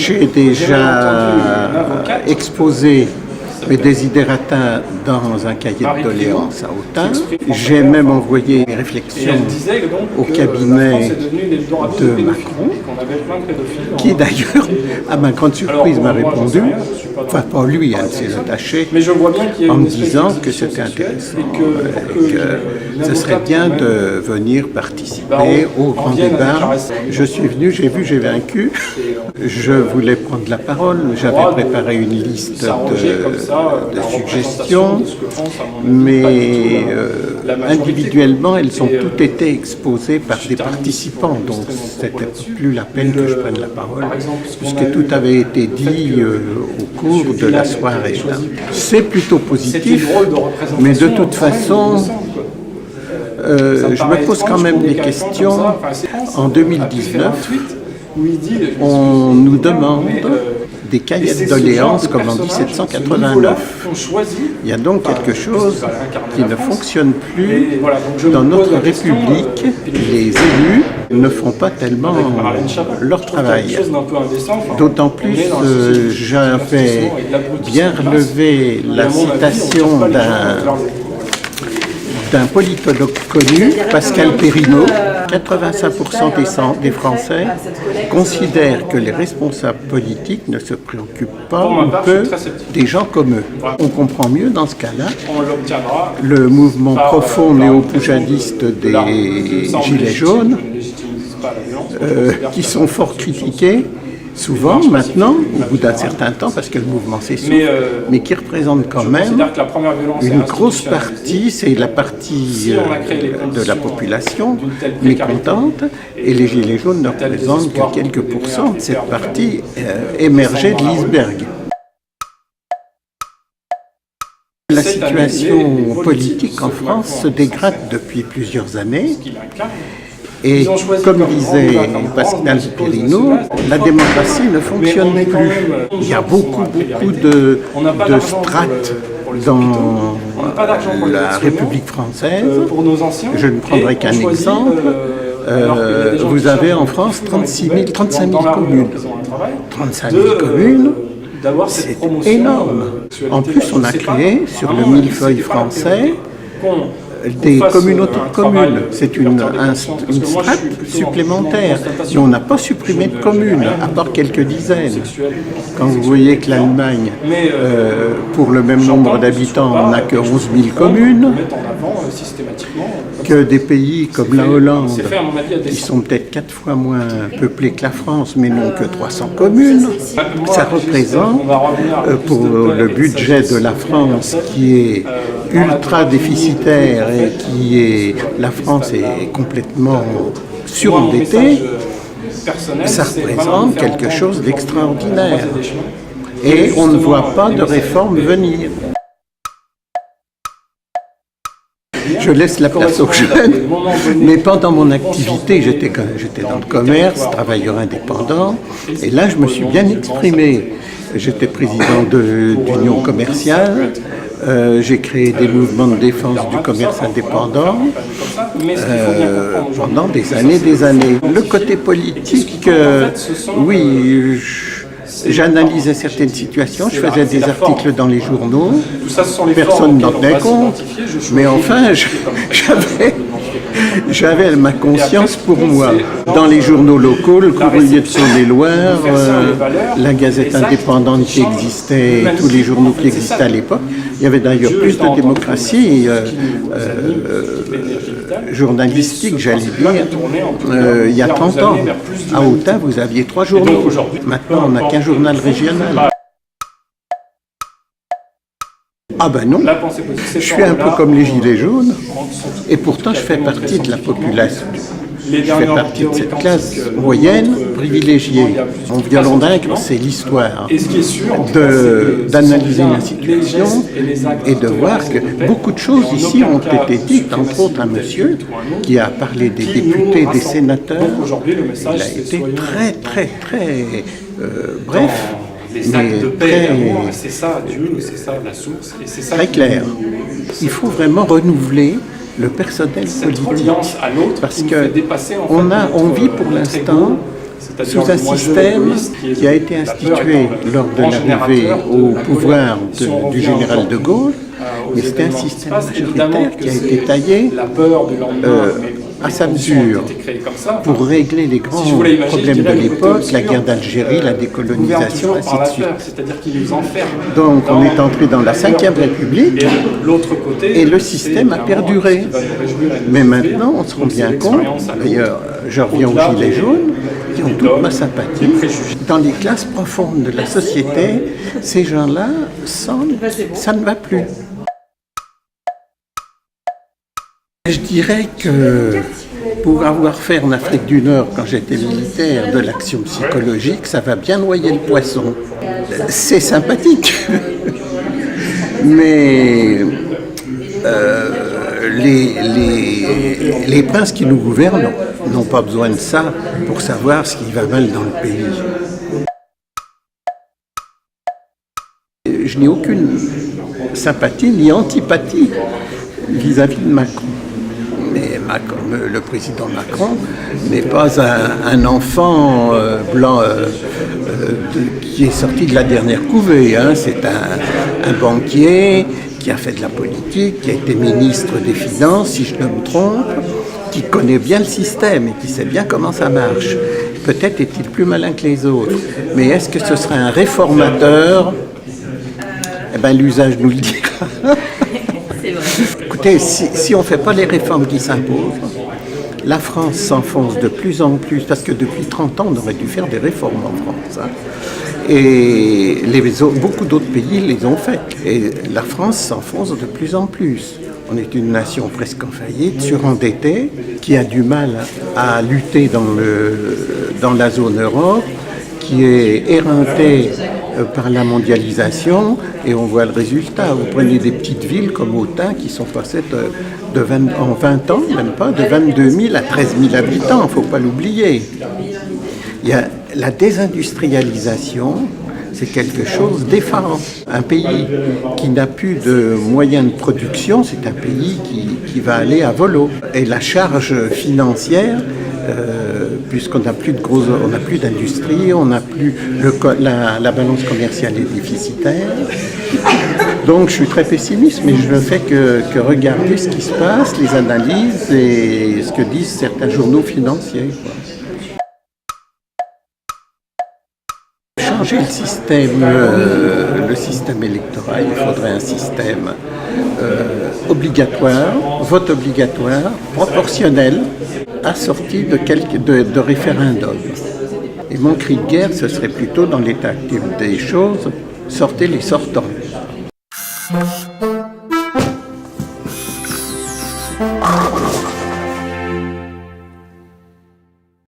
J'ai déjà exposé mes desiderata dans un cahier de doléances à Autun. J'ai même envoyé mes réflexions au cabinet de Macron, qui d'ailleurs, à ma grande surprise, m'a répondu, enfin pas lui, un de ses attachés, en me disant que c'était intéressant et que ce serait bien de venir participer au grand débat. Je suis venu, j'ai vu, j'ai vaincu. Je voulais prendre la parole, j'avais préparé une liste de suggestions, mais individuellement, elles ont toutes été exposées par des participants, donc c'était plus la peine que je prenne la parole, puisque tout avait été dit au cours de la soirée. C'est plutôt positif, mais de toute façon, je me pose quand même des questions. En 2019, on nous demande des cahiers de doléances comme en 1789. Il y a donc quelque chose qui ne fonctionne plus dans notre République. Les élus ne font pas tellement leur travail. D'autant plus, j'avais bien relevé la citation d'un politologue connu, Pascal Perrineau. 85% des Français considèrent que les responsables politiques ne se préoccupent pas ou peu des gens comme eux. On comprend mieux dans ce cas-là le mouvement profond néo-poujadiste des Gilets jaunes, qui sont fort critiqués, souvent, maintenant, au bout d'un certain temps, parce que le mouvement s'essouffle, mais qui représente quand même une grosse partie, c'est la partie de la population mécontente, et les Gilets jaunes ne représentent que quelques pourcents de cette partie émergée de l'iceberg. La situation politique en France se dégrade depuis plusieurs années. Et comme disait Pascal Perrineau, la démocratie ne fonctionne plus. Il y a beaucoup de strates dans la République française. Je ne prendrai qu'un exemple. Vous avez en France 35 000 communes. 35 000 communes, c'est énorme. En plus, on a créé sur le millefeuille français des communautés de communes. C'est une strate supplémentaire. Et on n'a pas supprimé de communes, à part quelques dizaines. Quand vous voyez que l'Allemagne, pour le même nombre d'habitants, n'a que 11 000 communes, que des pays comme la Hollande, qui sont peut-être 4 fois moins peuplés que la France, mais n'ont que 300 communes, ça représente, pour le budget de la France, qui est ultra déficitaire et la France est complètement surendettée, ça représente quelque chose d'extraordinaire. Et on ne voit pas de réforme venir. Je laisse la place aux jeunes, mais pendant mon activité, j'étais dans le commerce, travailleur indépendant, et là je me suis bien exprimé. J'étais président d'Union commerciale, j'ai créé des mouvements de défense du commerce indépendant pendant des années. Le côté politique, oui, j'analysais certaines situations, je faisais des articles dans les journaux, personne n'en tenait compte, mais enfin, j'avais ma conscience pour moi. Dans les journaux locaux, le Courrier de Saône-et-Loire, la Gazette indépendante qui existait, tous les journaux qui existaient à l'époque, il y avait d'ailleurs plus de démocratie journalistique, j'allais dire, il y a 30 ans. À Autun, vous aviez 3 journaux. Maintenant, on n'a qu'un journal régional. Ah ben non, je suis un peu comme les Gilets jaunes, et pourtant je fais partie de la population. Je fais partie de cette classe moyenne privilégiée. Mon violon d'Ancre, c'est l'histoire d'analyser la situation et de voir que beaucoup de choses ici ont été dites, entre autres un monsieur qui a parlé des députés, des sénateurs. Il a été très bref. C'est ça, Dieu, c'est ça la source, et c'est ça très clair. Il faut vraiment renouveler le personnel politique, parce qu'on vit pour l'instant sous un système qui a été institué lors de l'arrivée au pouvoir du général de Gaulle, mais c'était un système majoritaire qui a été taillé à sa mesure pour régler les grands problèmes de l'époque, la guerre d'Algérie, la décolonisation, ainsi de suite. Donc on est entré dans la Ve République et le système a perduré. Mais maintenant on se rend bien compte, d'ailleurs je reviens aux Gilets jaunes, qui ont toute ma sympathie. Dans les classes profondes de la société, ces gens-là, ça ne va plus. Je dirais que pour avoir fait en Afrique du Nord, quand j'étais militaire, de l'action psychologique, ça va bien noyer le poisson. C'est sympathique, mais les princes qui nous gouvernent n'ont pas besoin de ça pour savoir ce qui va mal dans le pays. Je n'ai aucune sympathie ni antipathie vis-à-vis de Macron. Mais le président Macron n'est pas un enfant blanc qui est sorti de la dernière couvée. Hein. C'est un banquier qui a fait de la politique, qui a été ministre des Finances, si je ne me trompe, qui connaît bien le système et qui sait bien comment ça marche. Peut-être est-il plus malin que les autres. Mais est-ce que ce serait un réformateur? Eh bien, l'usage nous le dira. Écoutez, si on ne fait pas les réformes qui s'imposent, la France s'enfonce de plus en plus, parce que depuis 30 ans, on aurait dû faire des réformes en France. Hein. Et beaucoup d'autres pays les ont fait. Et la France s'enfonce de plus en plus. On est une nation presque en faillite, surendettée, qui a du mal à lutter dans la zone euro, qui est éreintée par la mondialisation, et on voit le résultat. Vous prenez des petites villes comme Autun qui sont passées en 20 ans, même pas, de 22 000 à 13 000 habitants, il ne faut pas l'oublier. Il y a la désindustrialisation, c'est quelque chose d'effarant. Un pays qui n'a plus de moyens de production, c'est un pays qui va aller à volo. Et la charge financière, puisqu'on n'a plus on n'a plus d'industrie, on n'a plus la balance commerciale est déficitaire. Donc je suis très pessimiste, mais je ne fais que regarder ce qui se passe, les analyses et ce que disent certains journaux financiers. Changer le système électoral, il faudrait un système obligatoire, vote obligatoire, proportionnel, assorti de référendum. Et mon cri de guerre, ce serait plutôt dans l'état actuel des choses, sortez les sortants.